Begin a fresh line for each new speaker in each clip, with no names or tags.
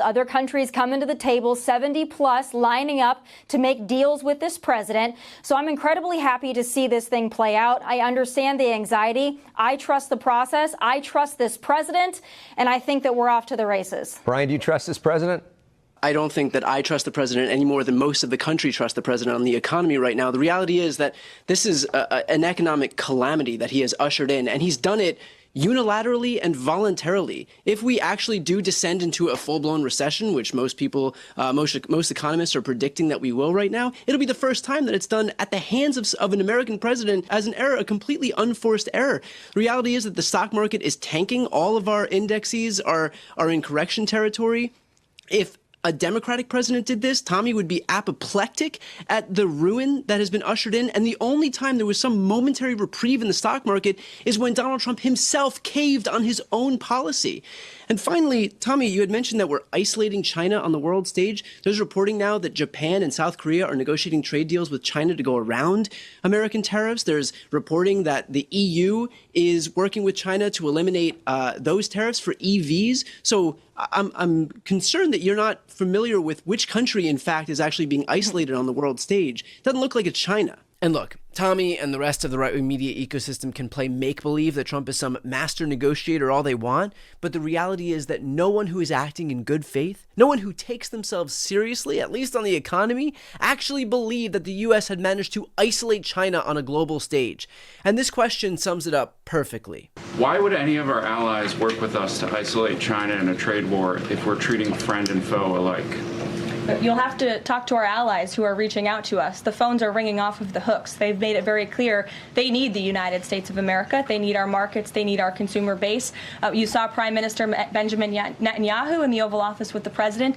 Other countries coming to the table, 70 plus, lining up to make deals with this president. So I'm incredibly happy to see this thing play out. I understand the anxiety. I trust the process. I trust this president. And I think that we're off to the races.
Brian, do you trust this president?
I don't think that I trust the president any more than most of the country trust the president on the economy right now. The reality is that this is an economic calamity that he has ushered in, and he's done it unilaterally and voluntarily. If we actually do descend into a full-blown recession, which most people, most economists are predicting that we will right now, it'll be the first time that it's done at the hands of an American president as an error, a completely unforced error. The reality is that the stock market is tanking. All of our indexes are in correction territory. If a Democratic president did this, Tommy would be apoplectic at the ruin that has been ushered in. And the only time there was some momentary reprieve in the stock market is when Donald Trump himself caved on his own policy. And finally, Tommy, you had mentioned that we're isolating China on the world stage. There's reporting now that Japan and South Korea are negotiating trade deals with China to go around American tariffs. There's reporting that the EU is working with China to eliminate those tariffs for EVs. So I'm concerned that you're not familiar with which country, in fact, is actually being isolated on the world stage. It doesn't look like it's China. And look, Tommy and the rest of the right-wing media ecosystem can play make-believe that Trump is some master negotiator all they want, but the reality is that no one who is acting in good faith, no one who takes themselves seriously, at least on the economy, actually believed that the U.S. had managed to isolate China on a global stage. And this question sums it up perfectly.
Why would any of our allies work with us to isolate China in a trade war if we're treating friend and foe alike?
You'll have to talk to our allies who are reaching out to us. The phones are ringing off of the hooks. They've made it very clear they need the United States of America. They need our markets. They need our consumer base. You saw Prime Minister Benjamin Netanyahu in the Oval Office with the president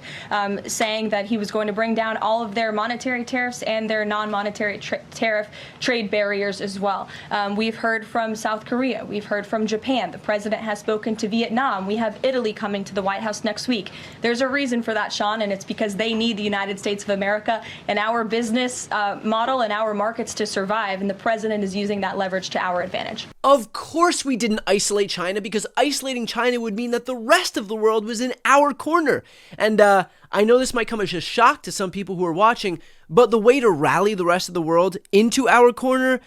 saying that he was going to bring down all of their monetary tariffs and their non-monetary tariff trade barriers as well. We've heard from South Korea. We've heard from Japan. The president has spoken to Vietnam. We have Italy coming to the White House next week. There's a reason for that, Sean, and it's because they need the United States of America and our business model and our markets to survive, and the president is using that leverage to our advantage.
Of course we didn't isolate China, because isolating China would mean that the rest of the world was in our corner. And I know this might come as a shock to some people who are watching, but the way to rally the rest of the world into our corner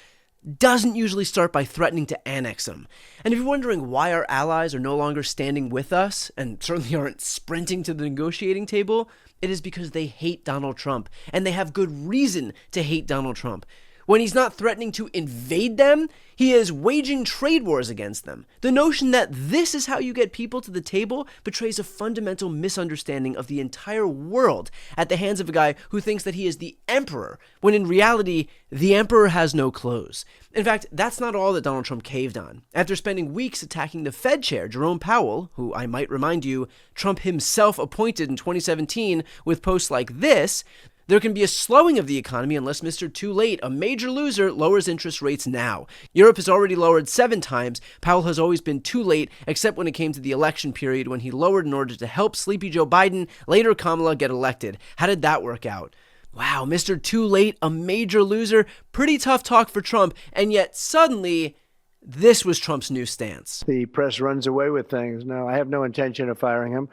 doesn't usually start by threatening to annex them. And if you're wondering why our allies are no longer standing with us, and certainly aren't sprinting to the negotiating table, it is because they hate Donald Trump, and they have good reason to hate Donald Trump. When he's not threatening to invade them, he is waging trade wars against them. The notion that this is how you get people to the table betrays a fundamental misunderstanding of the entire world at the hands of a guy who thinks that he is the emperor, when in reality, the emperor has no clothes. In fact, that's not all that Donald Trump caved on. After spending weeks attacking the Fed chair, Jerome Powell, who I might remind you, Trump himself appointed in 2017 with posts like this, there can be a slowing of the economy unless Mr. Too Late, a major loser, lowers interest rates now. Europe has already lowered 7 times. Powell has always been too late, except when it came to the election period when he lowered in order to help sleepy Joe Biden, later Kamala, get elected. How did that work out? Wow, Mr. Too Late, a major loser, pretty tough talk for Trump, and yet suddenly, this was Trump's new stance.
The press runs away with things. No, I have no intention of firing him.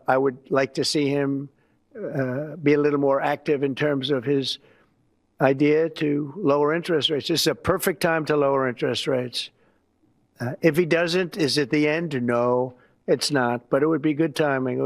I would like to see him be a little more active in terms of his idea to lower interest rates. This is a perfect time to lower interest rates. If he doesn't, is it the end? No, it's not. But it would be good timing.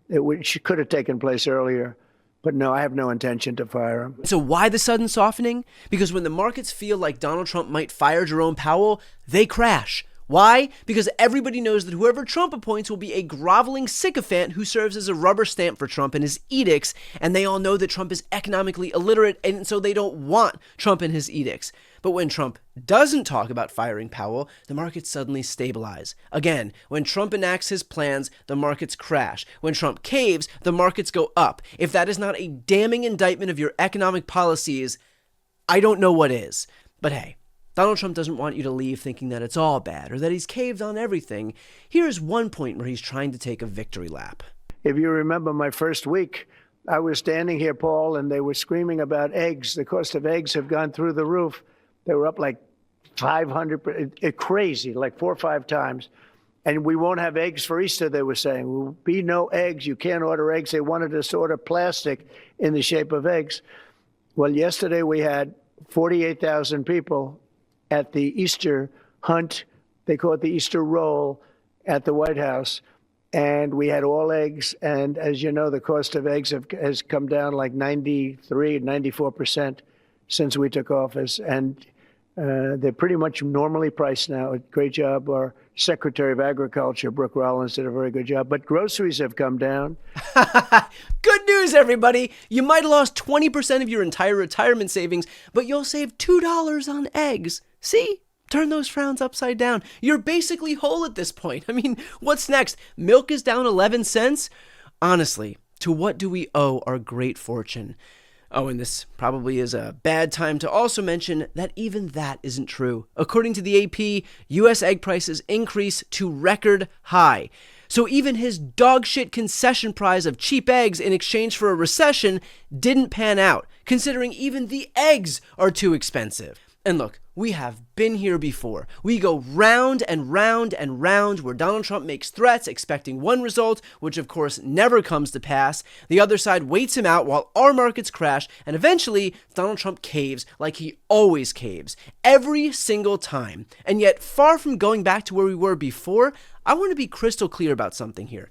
It could have taken place earlier. But no, I have no intention to fire him.
So why the sudden softening? Because when the markets feel like Donald Trump might fire Jerome Powell, they crash. Why? Because everybody knows that whoever Trump appoints will be a groveling sycophant who serves as a rubber stamp for Trump and his edicts, and they all know that Trump is economically illiterate, and so they don't want Trump and his edicts. But when Trump doesn't talk about firing Powell, the markets suddenly stabilize. Again, when Trump enacts his plans, the markets crash. When Trump caves, the markets go up. If that is not a damning indictment of your economic policies, I don't know what is. But hey, Donald Trump doesn't want you to leave thinking that it's all bad or that he's caved on everything. Here's one point where he's trying to take a victory lap.
If you remember my first week, I was standing here, Paul, and they were screaming about eggs. The cost of eggs have gone through the roof. They were up like 500, crazy, like 4 or 5 times. And we won't have eggs for Easter, they were saying. There will be no eggs. You can't order eggs. They wanted us to order plastic in the shape of eggs. Well, yesterday we had 48,000 people at the Easter hunt. They call it the Easter roll at the White House. And we had all eggs. And as you know, the cost of eggs has come down like 93, 94% since we took office. And they're pretty much normally priced now. Great job. Our Secretary of Agriculture, Brooke Rollins, did a very good job. But groceries have come down.
Good news, everybody. You might have lost 20% of your entire retirement savings, but you'll save $2 on eggs. See? Turn those frowns upside down. You're basically whole at this point. I mean, what's next? Milk is down 11 cents? Honestly, to what do we owe our great fortune? Oh, and this probably is a bad time to also mention that even that isn't true. According to the AP, U.S. egg prices increase to record high. So even his dogshit concession prize of cheap eggs in exchange for a recession didn't pan out, considering even the eggs are too expensive. And look, we have been here before. We go round and round and round where Donald Trump makes threats expecting one result, which of course never comes to pass. The other side waits him out while our markets crash, and eventually Donald Trump caves like he always caves, every single time. And yet, far from going back to where we were before, I want to be crystal clear about something here.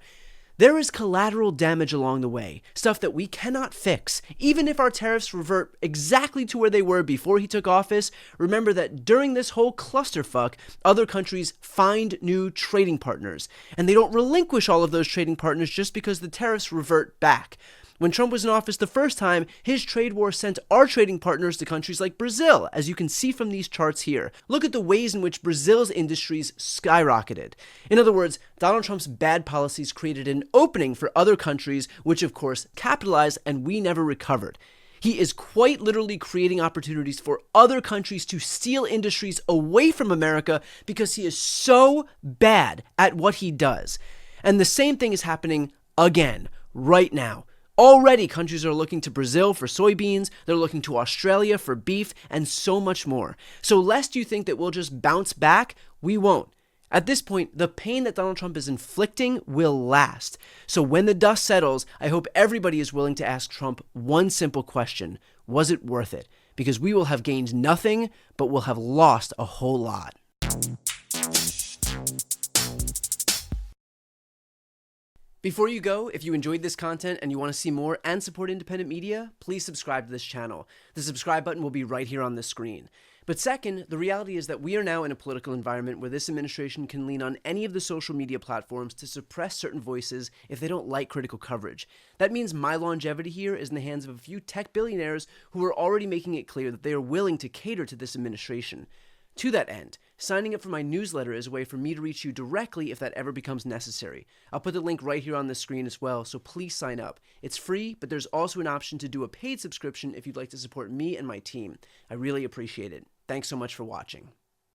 There is collateral damage along the way, stuff that we cannot fix. Even if our tariffs revert exactly to where they were before he took office, remember that during this whole clusterfuck, other countries find new trading partners, and they don't relinquish all of those trading partners just because the tariffs revert back. When Trump was in office the first time, his trade war sent our trading partners to countries like Brazil, as you can see from these charts here. Look at the ways in which Brazil's industries skyrocketed. In other words, Donald Trump's bad policies created an opening for other countries, which of course capitalized, and we never recovered. He is quite literally creating opportunities for other countries to steal industries away from America because he is so bad at what he does. And the same thing is happening again, right now. Already, countries are looking to Brazil for soybeans, they're looking to Australia for beef, and so much more. So lest you think that we'll just bounce back, we won't. At this point, the pain that Donald Trump is inflicting will last. So when the dust settles, I hope everybody is willing to ask Trump one simple question. Was it worth it? Because we will have gained nothing, but we'll have lost a whole lot. Before you go, if you enjoyed this content and you want to see more and support independent media, please subscribe to this channel. The subscribe button will be right here on the screen. But second, the reality is that we are now in a political environment where this administration can lean on any of the social media platforms to suppress certain voices if they don't like critical coverage. That means my longevity here is in the hands of a few tech billionaires who are already making it clear that they are willing to cater to this administration. To that end, signing up for my newsletter is a way for me to reach you directly if that ever becomes necessary. I'll put the link right here on the screen as well, so please sign up. It's free, but there's also an option to do a paid subscription if you'd like to support me and my team. I really appreciate it. Thanks so much for watching.